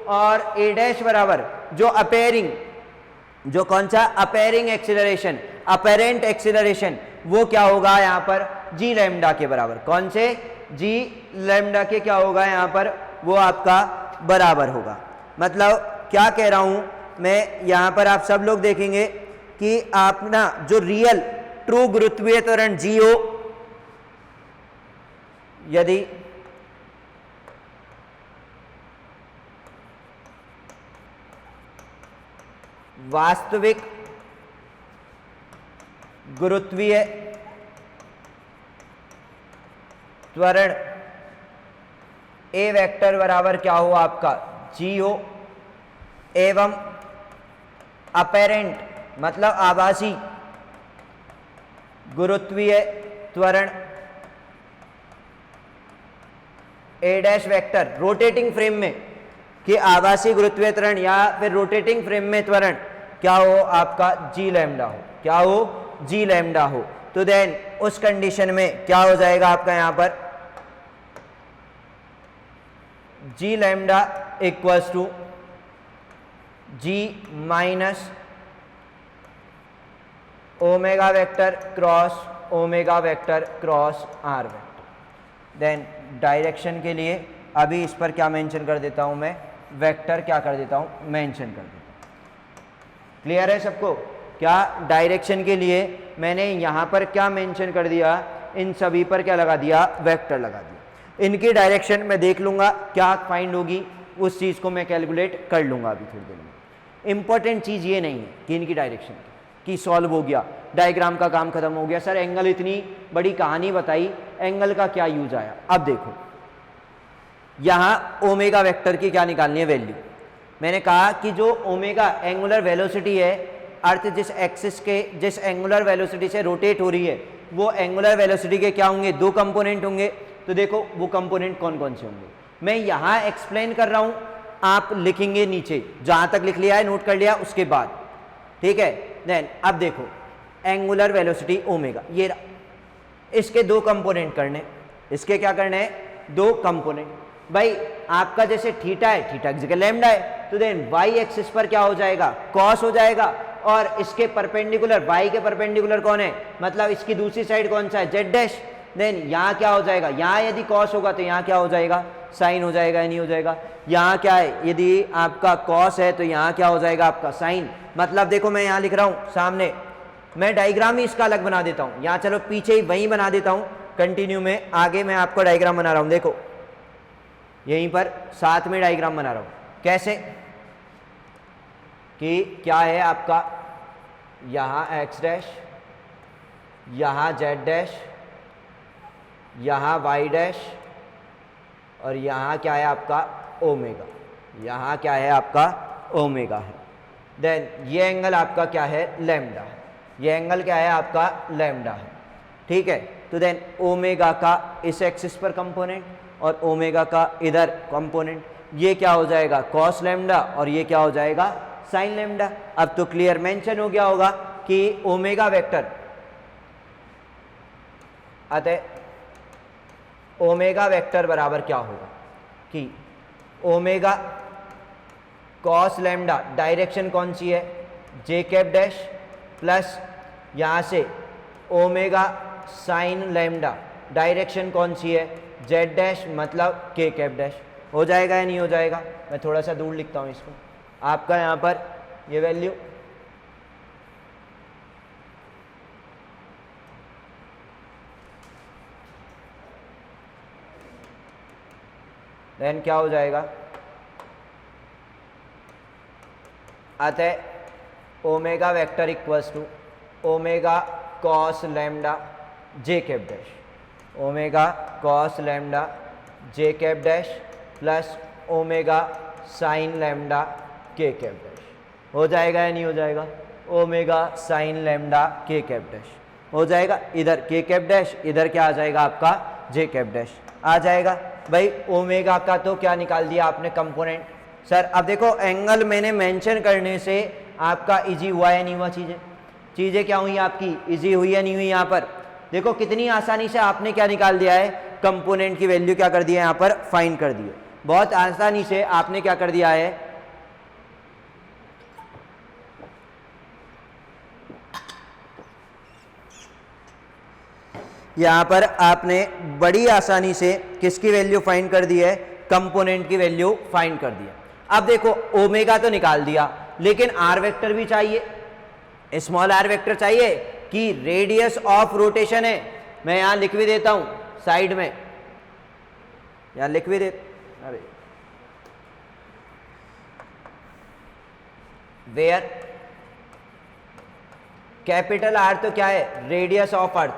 और ए डैश बराबर जो अपेयरिंग, जो कौन सा अपेयरिंग एक्सीलरेशन, अपेरेंट एक्सीलरेशन, वो क्या होगा यहाँ पर जी लैम्डा के बराबर। कौन से? जी लैम्डा के क्या होगा यहाँ पर, वो आपका बराबर होगा। मतलब क्या कह रहा हूं मैं यहाँ पर, आप सब लोग देखेंगे कि आप ना जो रियल ट्रू गुरुत्वीय त्वरण जी हो, यदि वास्तविक गुरुत्वीय त्वरण ए वेक्टर बराबर क्या हो आपका जी हो, एवं अपेरेंट मतलब आभासी गुरुत्वीय त्वरण ए डैश वेक्टर रोटेटिंग फ्रेम में, कि आभासी गुरुत्वीय त्वरण या फिर रोटेटिंग फ्रेम में त्वरण क्या हो आपका जी लैम्डा हो, क्या हो जी लैम्डा हो, तो देन उस कंडीशन में क्या हो जाएगा आपका यहां पर g lambda equals to g minus omega vector cross omega vector cross r vector. Then direction के लिए अभी इस पर क्या मेंशन कर देता हूं मैं, वेक्टर क्या कर देता हूं, मेंशन कर देता हूं। क्लियर है सबको? क्या डायरेक्शन के लिए मैंने यहां पर क्या मेंशन कर दिया, इन सभी पर क्या लगा दिया, वेक्टर लगा दिया। इनकी डायरेक्शन मैं देख लूंगा क्या फाइंड होगी, उस चीज को मैं कैलकुलेट कर लूंगा अभी थोड़ी देर में। इंपॉर्टेंट चीज ये नहीं है कि इनकी डायरेक्शन की सॉल्व हो गया, डायग्राम का काम खत्म हो गया, सर एंगल इतनी बड़ी कहानी बताई, एंगल का क्या यूज आया। अब देखो यहां ओमेगा वेक्टर की क्या निकालनी है वैल्यू। मैंने कहा कि जो ओमेगा एंगुलर वेलोसिटी है, अर्थ जिस एक्सिस के जिस एंगुलर वेलोसिटी से रोटेट हो रही है, वो एंगुलर वेलोसिटी के क्या होंगे, दो कंपोनेंट होंगे। तो देखो वो कंपोनेंट कौन कौन से होंगे, मैं यहां एक्सप्लेन कर रहा हूं, आप लिखेंगे नीचे, जहां तक लिख लिया है नोट कर लिया उसके बाद, ठीक है। देन अब देखो एंगुलर वेलोसिटी ओमेगा, ये इसके दो कंपोनेंट करने, इसके क्या करने हैं, दो कंपोनेंट। भाई आपका जैसे थीटा है, थीटा की जगह लैम्डा है, तो देन वाई एक्सिस पर क्या हो जाएगा, कॉस हो जाएगा, और इसके परपेंडिकुलर, वाई के परपेंडिकुलर कौन है, मतलब इसकी दूसरी साइड कौन सा है, जेड डैश। देन यहाँ क्या हो जाएगा, यहाँ यदि कॉस होगा तो यहाँ क्या हो जाएगा, साइन हो जाएगा या नहीं हो जाएगा। यहाँ क्या है, यदि आपका कॉस है तो यहाँ क्या हो जाएगा आपका साइन। मतलब देखो मैं यहाँ लिख रहा हूँ सामने, मैं डायग्राम ही इसका अलग बना देता हूँ, यहाँ चलो पीछे ही वहीं बना देता हूँ, कंटिन्यू में आगे मैं आपको डायग्राम बना रहा हूँ। देखो यहीं पर साथ में डायग्राम बना रहा हूँ, कैसे कि क्या है आपका, यहाँ एक्स डैश, यहाँ जेड डैश, यहाँ वाई डैश, और यहाँ क्या है आपका ओमेगा, यहाँ क्या है आपका ओमेगा है। देन ये एंगल आपका क्या है, लैम्डा है, ये एंगल क्या है आपका लैम्डा है, ठीक है। तो देन ओमेगा का इस एक्सिस पर कंपोनेंट और ओमेगा का इधर कंपोनेंट, ये क्या हो जाएगा कॉस लैम्डा और ये क्या हो जाएगा साइन लैम्डा। अब तो क्लियर मेंशन हो गया होगा कि ओमेगा वेक्टर, अतः ओमेगा वेक्टर बराबर क्या होगा कि ओमेगा कॉस लैम्डा, डायरेक्शन कौन सी है, जे कैप डैश, प्लस यहाँ से ओमेगा साइन लैम्डा, डायरेक्शन कौन सी है, जेड डैश, मतलब के कैप डैश। हो जाएगा या नहीं हो जाएगा, मैं थोड़ा सा दूर लिखता हूँ इसको, आपका यहाँ पर ये वैल्यू देन क्या हो जाएगा, अतः omega vector equals to omega cos lambda j cap dash, omega cos lambda j cap dash plus omega sine lambda k cap dash. हो जाएगा या नहीं हो जाएगा, omega sine lambda k cap dash हो जाएगा, इधर के कैप डैश, इधर क्या आ जाएगा आपका जे कैप डैश आ जाएगा। भाई ओमेगा का तो क्या निकाल दिया आपने कंपोनेंट। सर अब देखो एंगल मैंने मेंशन करने से आपका इजी हुआ या नहीं हुआ, चीजें क्या हुई आपकी, इजी हुई या नहीं हुई। यहाँ पर देखो कितनी आसानी से आपने क्या निकाल दिया है, कंपोनेंट की वैल्यू क्या कर दिया यहाँ पर फाइंड कर दी है। बहुत आसानी से आपने क्या कर दिया है, यहां पर आपने बड़ी आसानी से किसकी वैल्यू फाइंड कर दी है, कंपोनेंट की वैल्यू फाइंड कर दिया। अब देखो ओमेगा तो निकाल दिया, लेकिन आर वेक्टर भी चाहिए, स्मॉल आर वेक्टर चाहिए कि रेडियस ऑफ रोटेशन है। मैं यहां लिख भी देता हूं साइड में, यहां लिख भी दे, अरे वेयर कैपिटल आर तो क्या है, radius of earth,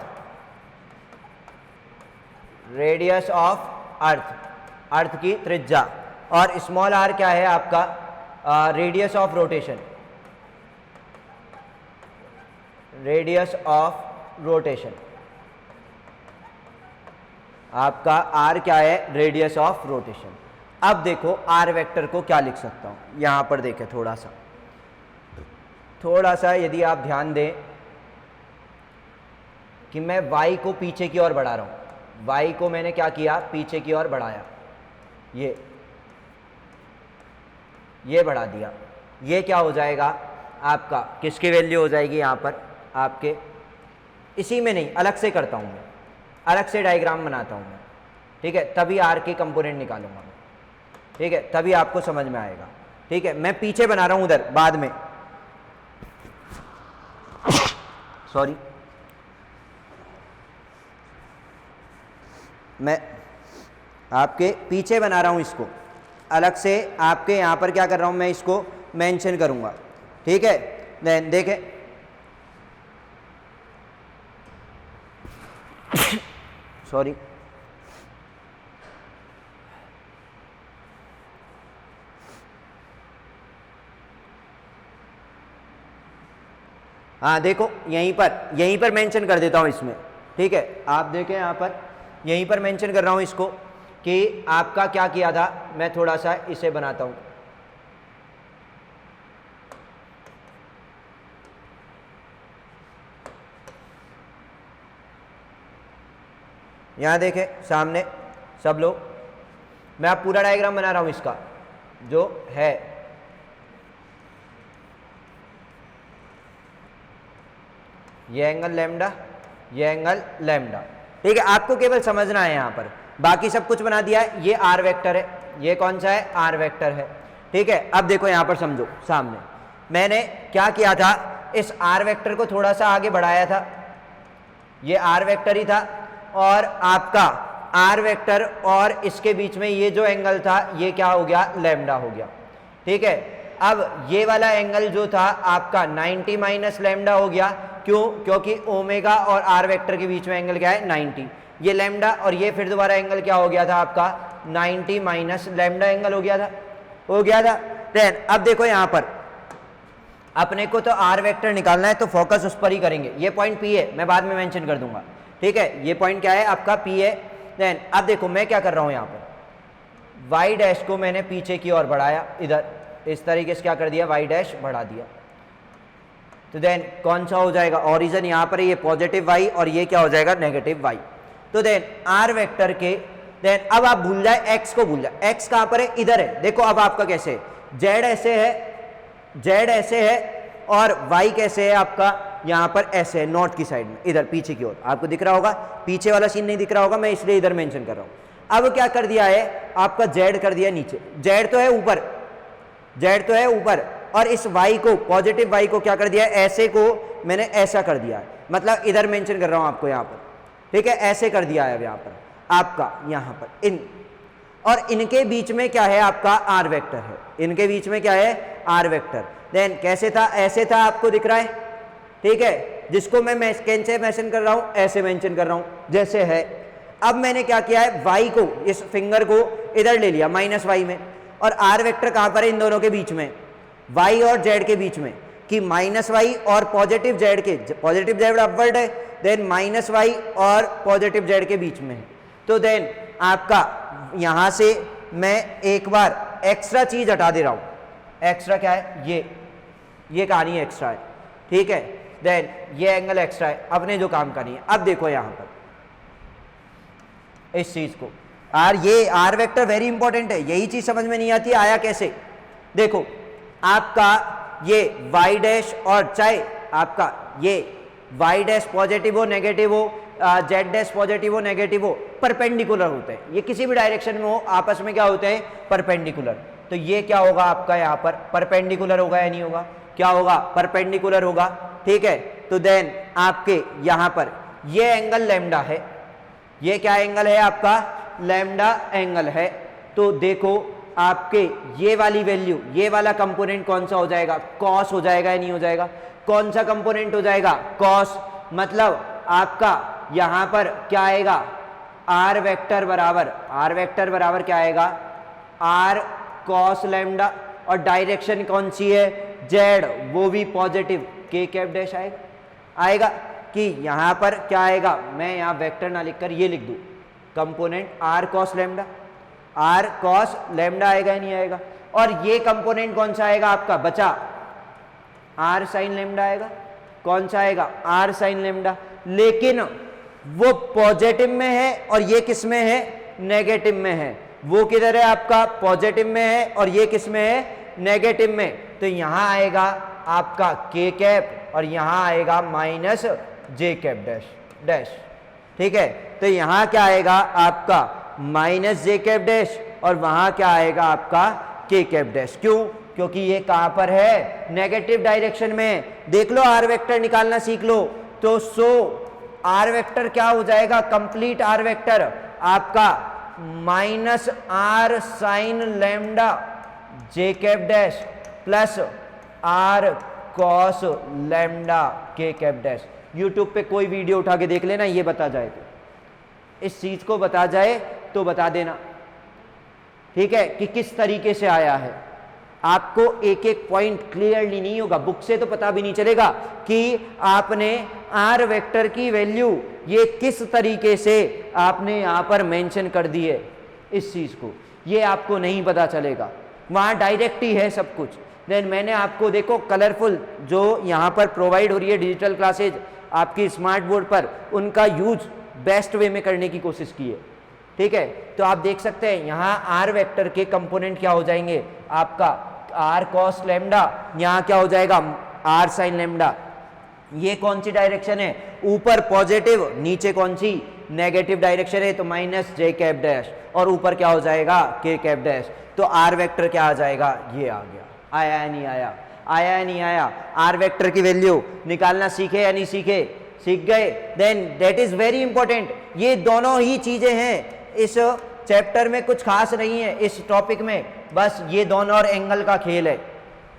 radius of earth, earth की त्रिज्या, और स्मॉल आर क्या है आपका, radius of rotation, radius of rotation, आपका आर क्या है, रेडियस ऑफ रोटेशन। अब देखो आर वेक्टर को क्या लिख सकता हूं, यहां पर देखें थोड़ा सा यदि आप ध्यान दें कि मैं y को पीछे की ओर बढ़ा रहा हूं, y को मैंने क्या किया, पीछे की ओर बढ़ाया, ये बढ़ा दिया, ये क्या हो जाएगा आपका, किसकी वैल्यू हो जाएगी यहां पर आपके, इसी में नहीं अलग से करता हूं मैं, अलग से डायग्राम बनाता हूं मैं, ठीक है, तभी आर के कंपोनेंट निकालूंगा मैं, ठीक है, तभी आपको समझ में आएगा, ठीक है। मैं पीछे बना रहा हूं उधर बाद में, सॉरी, मैं आपके पीछे बना रहा हूं इसको, अलग से आपके यहां पर क्या कर रहा हूं मैं, इसको मेंशन करूंगा, ठीक है। देन देखें सॉरी, हाँ देखो यहीं पर मेंशन कर देता हूं इसमें, ठीक है। आप देखें यहां पर यहीं पर मेंशन कर रहा हूं इसको कि आपका क्या किया था, मैं थोड़ा सा इसे बनाता हूं, यहां देखें सामने सब लोग, मैं आप पूरा डायग्राम बना रहा हूं इसका जो है, ये एंगल लैम्डा, ये एंगल लैम्डा, ठीक है। आपको केवल समझना है यहां पर, बाकी सब कुछ बना दिया है। ये आर वेक्टर है, ये कौन सा है, आर वेक्टर है, ठीक है। अब देखो यहां पर समझो, सामने मैंने क्या किया था, इस आर वेक्टर को थोड़ा सा आगे बढ़ाया था, ये आर वेक्टर ही था, और आपका आर वेक्टर और इसके बीच में ये जो एंगल था ये क्या हो गया, लैम्डा हो गया, ठीक है। अब ये वाला एंगल जो था आपका 90 माइनस लैम्डा हो गया, क्यों, क्योंकि ओमेगा और आर वेक्टर के बीच में एंगल क्या है, 90, ये लैम्डा, और ये फिर दोबारा एंगल क्या हो गया था आपका 90 माइनस लैम्डा एंगल हो गया था। देन अब देखो यहां पर अपने को तो आर वेक्टर निकालना है, तो फोकस उस पर ही करेंगे, ये पॉइंट पी है, मैं बाद में मेंशन कर दूंगा, ठीक है। ये पॉइंट क्या है आपका, पी है। देन अब देखो मैं क्या कर रहा हूं, यहां पर वाई डैश को मैंने पीछे की ओर बढ़ाया, इधर इस तरीके से क्या कर दिया, वाई डैश बढ़ा दिया, तो देन कौन सा हो जाएगा, ओरिजिन यहां पर ये पॉजिटिव वाई और ये क्या हो जाएगा, नेगेटिव वाई। तो देन आर वेक्टर के, देन अब आप भूल जाए एक्स को, भूल जाए एक्स कहां पर है, इधर है। देखो अब आपका कैसे है, जेड ऐसे है और वाई कैसे है आपका, यहां पर ऐसे है, नॉर्थ की साइड में, इधर पीछे की ओर, आपको दिख रहा होगा, पीछे वाला सीन नहीं दिख रहा होगा, मैं इसलिए इधर मेंशन कर रहा हूं। अब क्या कर दिया है आपका, जेड कर दिया नीचे, जेड तो है ऊपर, और इस y को, पॉजिटिव y को क्या कर दिया है, ऐसे को मैंने ऐसा कर दिया है, मतलब इधर मेंशन कर रहा हूं आपको यहां पर, ठीक है, ऐसे कर दिया है अब यहां पर आपका, यहां पर इन, और इनके बीच में क्या है आपका, आर वेक्टर है, इनके बीच में क्या है, आर वेक्टर। देन कैसे था, ऐसे था, आपको दिख रहा है, ठीक है, जिसको मैं कैसे मेंशन कर रहा हूं, ऐसे मेंशन कर रहा हूं जैसे है। अब मैंने क्या किया है, y को, इस फिंगर को इधर ले लिया माइनस वाई में, और आर वेक्टर कहां पर है, इन दोनों के बीच में, y और z के बीच में, कि माइनस वाई और पॉजिटिव z के, पॉजिटिव z अपवर्ड है, देन माइनस वाई और पॉजिटिव z के बीच में है। तो देन आपका यहां से मैं एक बार एक्स्ट्रा चीज हटा दे रहा हूं, एक्स्ट्रा क्या है, ये कहानी एक्स्ट्रा है, ठीक है। देन ये एंगल एक्स्ट्रा है, अपने जो काम करनी है। अब देखो यहां पर इस चीज को, आर, ये आर वेक्टर वेरी इंपॉर्टेंट है, यही चीज समझ में नहीं आती आया कैसे। देखो आपका ये वाई डैश और चाहे आपका ये वाई डैश पॉजिटिव हो नेगेटिव हो, जेड डैश पॉजिटिव हो नेगेटिव हो, परपेंडिकुलर होते हैं, ये किसी भी डायरेक्शन में हो आपस में क्या होते हैं, परपेंडिकुलर। तो ये क्या होगा आपका यहाँ पर परपेंडिकुलर होगा या नहीं होगा, क्या होगा, परपेंडिकुलर होगा, ठीक है। तो देन आपके यहाँ पर ये एंगल लैम्डा है, ये क्या एंगल है आपका, लैम्डा एंगल है। तो देखो आपके ये वाली वैल्यू, ये वाला कंपोनेंट कौन सा हो जाएगा, कॉस हो जाएगा या नहीं हो जाएगा, कौन सा कंपोनेंट हो जाएगा, कॉस। मतलब आपका यहां पर क्या आएगा, आर वेक्टर बराबर, आर वेक्टर बराबर क्या आएगा, आर कॉस लैम्डा, और डायरेक्शन कौन सी है, जेड, वो भी पॉजिटिव, के कैप डैश आएगा कि यहां पर क्या आएगा, मैं यहां वेक्टर ना लिखकर ये लिख दूं, component r cos lambda, r cos lambda आएगा या नहीं आएगा। और ये कंपोनेंट कौन सा आएगा आपका बचा, आर साइन लैम्डा आएगा, कौन सा आएगा, आर साइन लैम्डा। लेकिन वो पॉजिटिव में है और ये किस में है, नेगेटिव में है। वो किधर है आपका, पॉजिटिव में है और ये किस में है, नेगेटिव में। तो यहां आएगा आपका के कैप और यहां आएगा माइनस जे कैप डैश डैश, ठीक है। तो यहां क्या आएगा आपका माइनस जे कैप डैश और वहां क्या आएगा आपका के कैप डैश। क्यों, क्योंकि ये कहां पर है, नेगेटिव डायरेक्शन में। देख लो आर वेक्टर निकालना सीख लो। तो सो आर वेक्टर क्या हो जाएगा, कंप्लीट आर वेक्टर आपका minus r sine lambda j cap dash plus r cos lambda k cap dash. YouTube पे कोई वीडियो उठा के देख लेना, ये बता जाए तो, इस चीज को बता जाए तो बता देना, ठीक है, कि किस तरीके से आया है। आपको एक एक पॉइंट क्लियरली नहीं होगा, बुक से तो पता भी नहीं चलेगा कि आपने आर वेक्टर की वैल्यू ये किस तरीके से आपने यहां पर मेंशन कर दी है, इस चीज को ये आपको नहीं पता चलेगा, वहां डायरेक्ट ही है सब कुछ। देन मैंने आपको देखो कलरफुल जो यहां पर प्रोवाइड हो रही है डिजिटल क्लासेज आपकी स्मार्ट बोर्ड पर, उनका यूज बेस्ट वे में करने की कोशिश की है, ठीक है। तो आप देख सकते हैं यहाँ आर वेक्टर के कंपोनेंट क्या हो जाएंगे, आपका आर कॉस लैम्डा, यहाँ क्या हो जाएगा आर साइन लैम्डा। ये कौन सी डायरेक्शन है, ऊपर पॉजिटिव, नीचे कौन सी नेगेटिव डायरेक्शन है, तो माइनस जे कैप डैश, और ऊपर क्या हो जाएगा के कैप डैश। तो आर वेक्टर क्या आ जाएगा, ये आ गया। आया या नहीं आया, आया या नहीं आया। आर वेक्टर की वैल्यू निकालना सीखे या नहीं सीखे, सीख गए। Then that is very important. ये दोनों ही चीजें हैं इस चैप्टर में, कुछ खास नहीं है इस टॉपिक में, बस ये दोनों और एंगल का खेल है,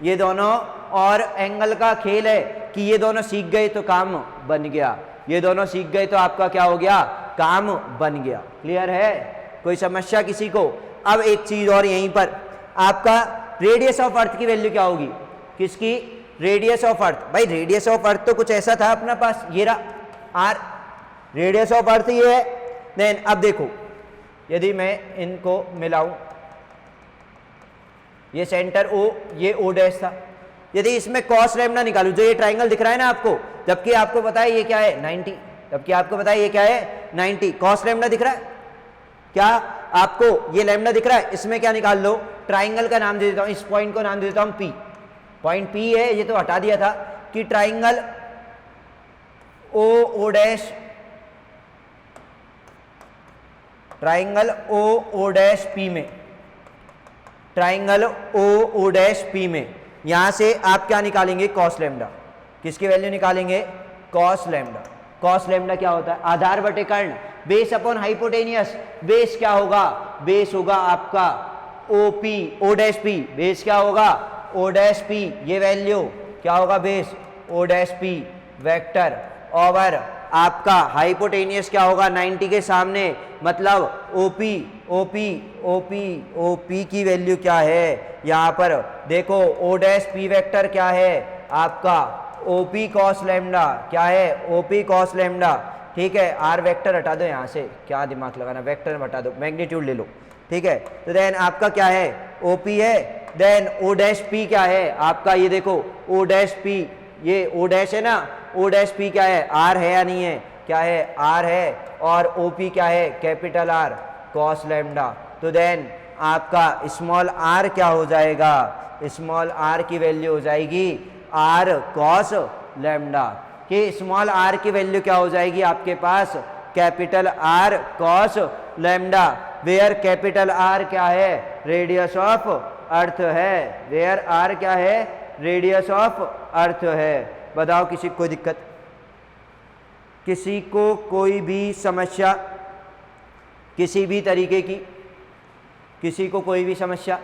ये दोनों और एंगल का खेल है कि ये दोनों सीख गए तो काम बन गया, ये दोनों सीख गए तो आपका क्या हो गया, काम बन गया। क्लियर है, कोई समस्या किसी को। अब एक चीज और यहीं पर, आपका रेडियस ऑफ अर्थ की वैल्यू क्या होगी, किसकी, रेडियस ऑफ अर्थ। भाई रेडियस ऑफ अर्थ तो कुछ ऐसा था अपना पास, ये रहा आर, रेडियस ऑफ अर्थ ये है। देन अब देखो यदि मैं इनको मिलाऊं, ये सेंटर ओ, ये ओ डैश था, यदि इसमें कॉस लैम्डा निकालूं, जो ये ट्राइंगल दिख रहा है ना आपको, जबकि आपको पता है ये क्या है 90, जबकि आपको पता है ये क्या है 90, कॉस लैम्डा दिख रहा है, क्या आपको ये लैम्डा दिख रहा है, इसमें क्या निकाल लो, ट्राइंगल का नाम दे देता हूं, इस पॉइंट को नाम दे देता हूं पी, पॉइंट पी है, ये तो हटा दिया था, कि triangle O O dash, triangle O O dash P में, triangle O O dash P में, यहां से आप क्या निकालेंगे, कॉस लैम्डा, किसकी वैल्यू निकालेंगे, कॉस लैम्डा। कॉस लैम्डा क्या होता है, आधार बटे कर्ण, बेस अपॉन हाइपोटेनियस। बेस क्या होगा, बेस होगा आपका O P, O dash P, base क्या होगा ओ डैश पी, ये वैल्यू क्या होगा, base O dash P vector, over आपका हाइपोटेनियस क्या होगा 90 के सामने, मतलब ओपी, ओपी, ओपी, ओपी की वैल्यू क्या है, यहाँ पर देखो ओ डैश पी वेक्टर क्या है आपका ओपी कॉस लैम्डा, क्या है ओपी कॉस लैम्डा, ठीक है। आर वेक्टर हटा दो यहाँ से, क्या दिमाग लगाना, वेक्टर में हटा दो, मैग्नीट्यूड ले लो, ठीक है। तो देन आपका क्या है ओपी है, देन ओ डैश पी क्या है आपका, ये देखो ओ डैश पी, ये ओ डैश है ना, ओ डैश पी क्या है, आर है या नहीं है, क्या है आर है, और ओ पी क्या है कैपिटल आर, कॉस लैम्डा। तो देन आपका स्मॉल आर क्या हो जाएगा, स्मॉल आर की वैल्यू हो जाएगी आर कॉस लैम्डा, कि स्मॉल आर की वैल्यू क्या हो जाएगी आपके पास capital R cos lambda, where capital R क्या है, रेडियस ऑफ अर्थ है, वेयर आर क्या है, रेडियस ऑफ अर्थ है। बताओ किसी को कोई दिक्कत, किसी को कोई भी समस्या, किसी भी तरीके की, किसी को कोई भी समस्या,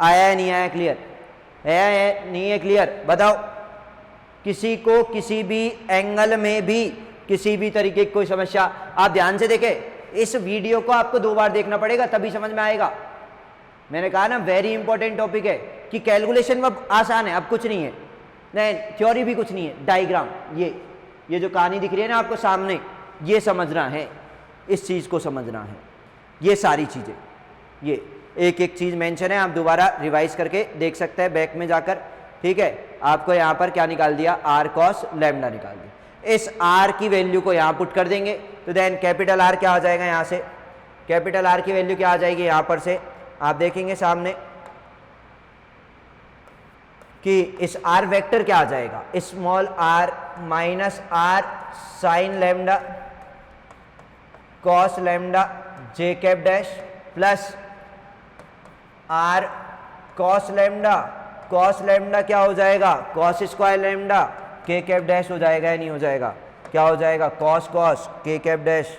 आया है नहीं आया क्लियर है नहीं है क्लियर, बताओ किसी को किसी भी एंगल में भी किसी भी तरीके की कोई समस्या। आप ध्यान से देखें, इस वीडियो को आपको 2 बार देखना पड़ेगा तभी समझ में आएगा। मैंने कहा ना वेरी इंपॉर्टेंट टॉपिक है कि कैलकुलेशन अब आसान है, अब कुछ नहीं है, नहीं थ्योरी भी कुछ नहीं है, डायग्राम ये जो कहानी दिख रही है ना आपको सामने, ये समझना है, इस चीज़ को समझना है, ये सारी चीज़ें, ये एक एक चीज़ मेंशन है, आप दोबारा रिवाइज करके देख सकते हैं बैक में जाकर, ठीक है। आपको यहाँ पर क्या निकाल दिया, आर कॉस लैम्डा निकाल दिया, इस आर की वैल्यू को यहाँ पुट कर देंगे, तो देन कैपिटल आर क्या आ जाएगा, यहाँ से कैपिटल आर की वैल्यू क्या आ जाएगी, यहाँ पर से आप देखेंगे सामने कि इस आर वेक्टर क्या आ जाएगा, small r minus r sine lambda cos lambda j cap dash plus r cos lambda क्या हो जाएगा, cos square lambda k cap dash हो जाएगा या नहीं हो जाएगा, क्या हो जाएगा, cos cos k cap dash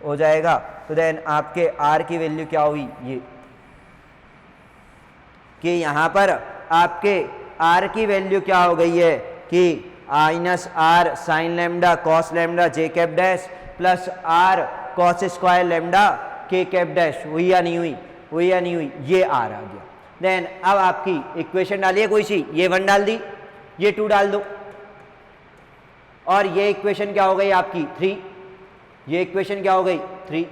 हो जाएगा। तो देन आपके आर की वैल्यू क्या हुई, ये कि यहाँ पर आपके आर की वैल्यू क्या हो गई है कि minus r sine lambda cos lambda j cap dash plus r cos square lambda k cap dash, हुई या नहीं हुई, हुई या नहीं हुई, ये आर आ गया। देन अब आपकी इक्वेशन डालिए कोई सी, ये 1 डाल दी, ये 2 डाल दो, और ये इक्वेशन क्या हो गई आपकी 3, ये इक्वेशन क्या हो गई 3,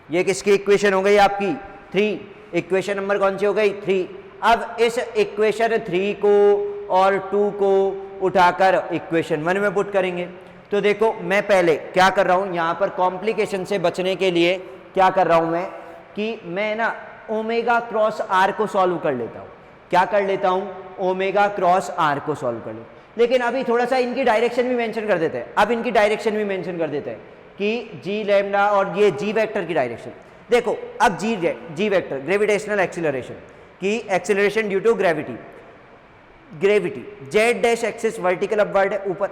ये किसकी इक्वेशन हो गई आपकी 3, इक्वेशन नंबर कौन सी हो गई 3। अब इस इक्वेशन 3 को और 2 को उठाकर इक्वेशन 1 में पुट करेंगे। तो देखो मैं पहले क्या कर रहा हूं, यहां पर कॉम्प्लिकेशन से बचने के लिए क्या कर रहा हूं मैं कि मैं ना ओमेगा क्रॉस आर को सॉल्व कर लेता हूं, क्या कर लेता हूं, ओमेगा क्रॉस आर को सॉल्व कर लेता हूं। लेकिन अभी थोड़ा सा इनकी डायरेक्शन भी मेंशन कर देते हैं, अब इनकी डायरेक्शन भी मेंशन कर देते हैं कि जी लैम्डा और ये जी वेक्टर की डायरेक्शन देखो। अब जी वेक्टर ग्रेविटेशनल एक्सीलरेशन की acceleration due to gravity z dash axis vertical upward है ऊपर,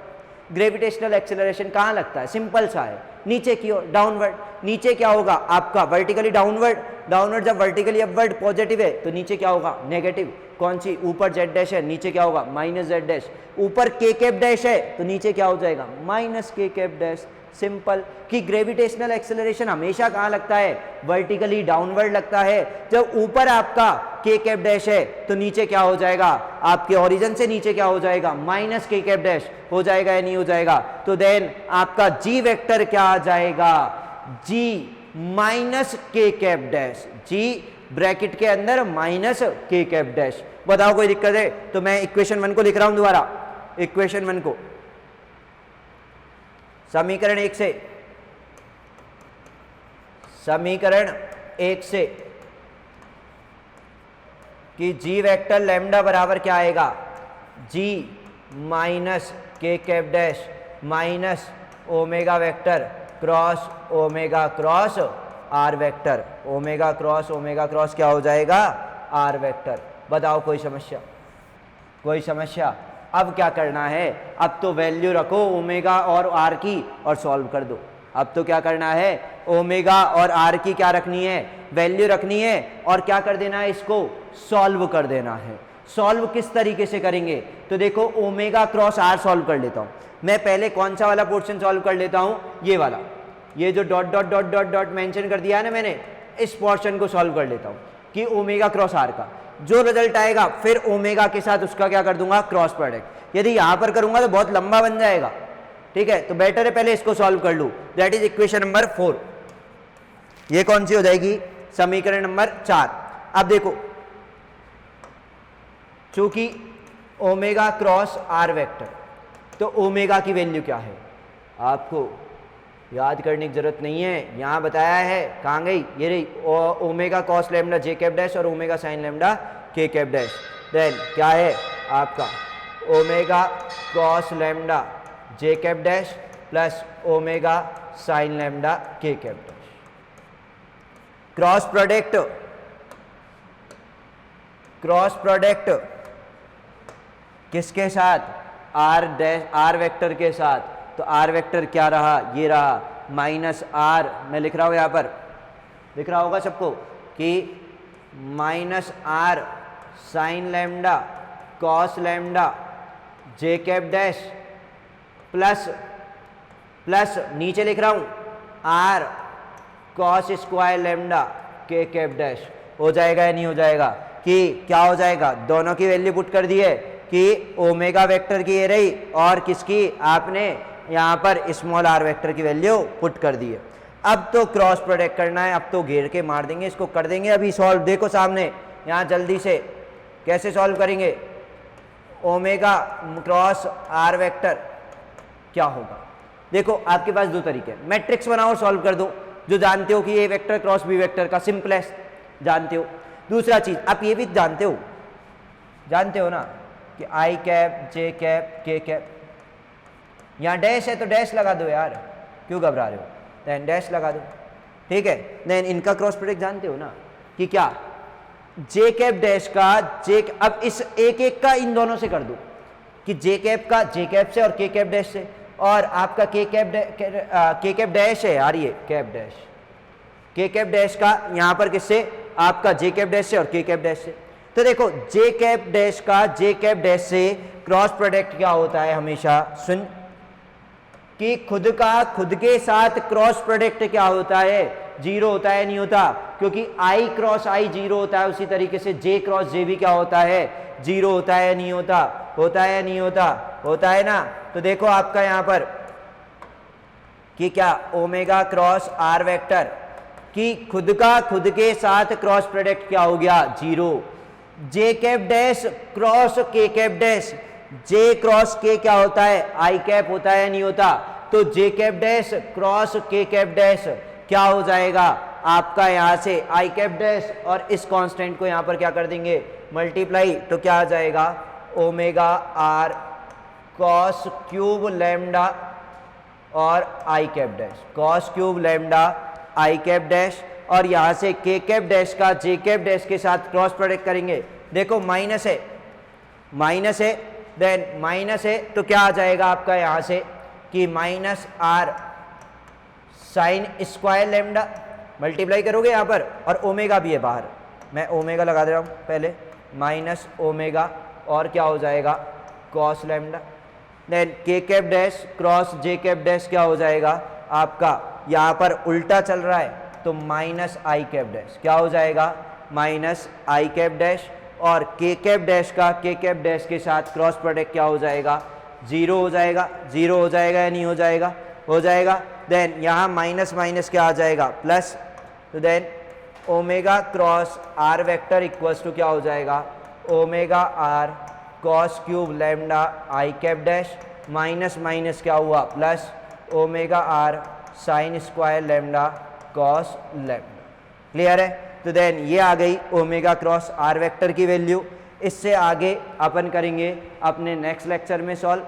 ग्रेविटेशनल एक्सीलरेशन कहाँ लगता है, सिंपल सा है, नीचे की ओर डाउनवर्ड, नीचे क्या होगा आपका वर्टिकली डाउनवर्ड जब वर्टिकली अपवर्ड पॉजिटिव है तो नीचे क्या होगा नेगेटिव, कौन सी, ऊपर जेड डैश है नीचे क्या होगा माइनस जेड डैश, ऊपर के कैप डैश है तो नीचे क्या हो जाएगा minus k cap dash. Simple कि ग्रेविटेशनल एक्सेलरेशन हमेशा कहाँ लगता है, वर्टिकली डाउनवर्ड लगता है। जब ऊपर आपका के कैप डैश है तो नीचे क्या हो जाएगा, आपके ओरिजिन से नीचे क्या हो जाएगा माइनस के कैप डैश हो जाएगा या नहीं हो जाएगा। तो देन आपका जी वेक्टर क्या आ जाएगा, जी माइनस के कैप डैश, जी ब्रैकेट के अंदर माइनस के कैप डैश। बताओ कोई दिक्कत है, तो मैं इक्वेशन 1 को लिख रहा हूं दोबारा, इक्वेशन 1 को समीकरण 1 से, समीकरण 1 से कि जी वेक्टर लैम्डा बराबर क्या आएगा, g minus k cap dash minus omega vector cross omega cross r vector, omega cross क्या हो जाएगा आर वेक्टर। बताओ कोई समस्या, कोई समस्या। अब क्या करना है, अब तो वैल्यू रखो ओमेगा और आर की और सॉल्व कर दो। अब तो क्या करना है, ओमेगा और आर की क्या रखनी है, वैल्यू रखनी है, और क्या कर देना है, इसको सॉल्व कर देना है। सॉल्व किस तरीके से करेंगे, तो देखो ओमेगा क्रॉस आर सॉल्व कर लेता हूं मैं। पहले कौन सा वाला पोर्शन सॉल्व कर लेता हूं, ये वाला, ये जो dot dot dot dot dot mention कर दिया है ना मैंने, इस पोर्शन को सॉल्व कर लेता हूं कि ओमेगा क्रॉस आर का जो रिजल्ट आएगा फिर ओमेगा के साथ उसका क्या कर दूंगा क्रॉस प्रोडक्ट। यदि यहां पर करूंगा तो बहुत लंबा बन जाएगा, ठीक है, तो बेटर है पहले इसको सॉल्व कर लूं। That is equation number 4। ये कौन सी हो जाएगी, समीकरण नंबर 4। अब देखो चूंकि ओमेगा क्रॉस आर वेक्टर, तो ओमेगा की वैल्यू क्या है, आपको याद करने की जरूरत नहीं है, यहाँ बताया है, कहाँ गई, ये रही omega cos lambda j cap dash और omega sine lambda k cap dash. Then क्या है आपका omega cos lambda j cap dash plus omega sine lambda k cap dash. Cross product किसके साथ, आर वेक्टर के साथ, तो आर वेक्टर क्या रहा, ये रहा माइनस आर, मैं लिख रहा हूं यहां पर, लिख रहा होगा सबको कि minus r sine lambda cos lambda j cap dash plus नीचे लिख रहा हूं r cos square lambda k cap dash. हो जाएगा या नहीं हो जाएगा, कि क्या हो जाएगा, दोनों की वैल्यू पुट कर दी है कि ओमेगा वेक्टर की ये रही और किसकी, आपने यहाँ पर स्मॉल आर वेक्टर की वैल्यू पुट कर दी है। अब तो क्रॉस प्रोडक्ट करना है, अब तो घेर के मार देंगे, इसको कर देंगे अभी सॉल्व। देखो सामने यहाँ जल्दी से कैसे सॉल्व करेंगे, ओमेगा क्रॉस आर वेक्टर क्या होगा। देखो आपके पास दो तरीके हैं, मैट्रिक्स बनाओ और सॉल्व कर दो, जो जानते हो कि ए वेक्टर क्रॉस बी वेक्टर का सिंपलेस्ट जानते हो। दूसरा चीज आप ये भी जानते हो ना कि आई कैप जे कैप के कैप, यहाँ डैश है तो डैश लगा दो यार, क्यों घबरा रहे हो, देन डैश लगा दो, ठीक है। देन इनका क्रॉस प्रोडक्ट जानते हो ना कि क्या, जे कैप डैश का अब इस एक का इन दोनों से कर दो कि जे कैप का जे कैप से और के कैप डैश से, और आपका के कैप डैश है यार, ये कैप डैश के कैप डैश का यहाँ पर किससे, आपका जे कैप डैश से और के कैप डैश से। तो देखो जे कैप डैश का जे कैप डैश से क्रॉस प्रोडक्ट क्या होता है हमेशा, सुन कि खुद के साथ क्रॉस प्रोडक्ट क्या होता है, जीरो होता है, नहीं होता, क्योंकि आई क्रॉस आई जीरो होता है, उसी तरीके से जे क्रॉस जे भी क्या होता है, जीरो होता है, नहीं होता, होता है, नहीं होता, होता है ना। तो देखो आपका यहां पर कि क्या ओमेगा क्रॉस आर वेक्टर कि खुद के साथ क्रॉस प्रोडक्ट क्या हो गया, जीरो। जे कैप डैश क्रॉस के कैप डैश, जे क्रॉस के क्या होता है, आई कैप होता है, नहीं होता, तो जे कैप डैश क्रॉस के कैप डैश क्या हो जाएगा आपका, यहां से आई कैप डैश और इस कांस्टेंट को यहां पर क्या कर देंगे, मल्टीप्लाई, तो क्या आ जाएगा omega r cos cube lambda और i cap dash, cos cube lambda i cap dash, और यहां से के कैप डैश का जे कैप डैश के साथ क्रॉस प्रोडक्ट करेंगे। देखो माइनस है, देन माइनस है तो क्या आ जाएगा आपका यहां से कि minus r sine square lambda, multiply करोगे यहां पर, और ओमेगा भी है बाहर, मैं ओमेगा लगा दे रहा हूं पहले, माइनस ओमेगा और क्या हो जाएगा कॉस लैम्डा, देन के कैप डैश क्रॉस जे कैप डैश क्या हो जाएगा आपका, यहां पर उल्टा चल रहा है तो माइनस आई कैप डैश क्या हो जाएगा, माइनस आई कैप डैश, और के कैप डैश का के कैप डैश के साथ क्रॉस प्रोडक्ट क्या हो जाएगा, जीरो हो जाएगा, जीरो हो जाएगा या नहीं हो जाएगा, हो जाएगा। देन यहाँ माइनस माइनस क्या आ जाएगा प्लस, तो then omega cross r vector equals to क्या हो जाएगा, omega r cos cube lambda i cap dash minus minus क्या हुआ plus omega r sine square lambda cos lambda. Clear है। तो देन ये आ गई ओमेगा क्रॉस आर वेक्टर की वैल्यू। इससे आगे अपन करेंगे अपने नेक्स्ट लेक्चर में सॉल्व।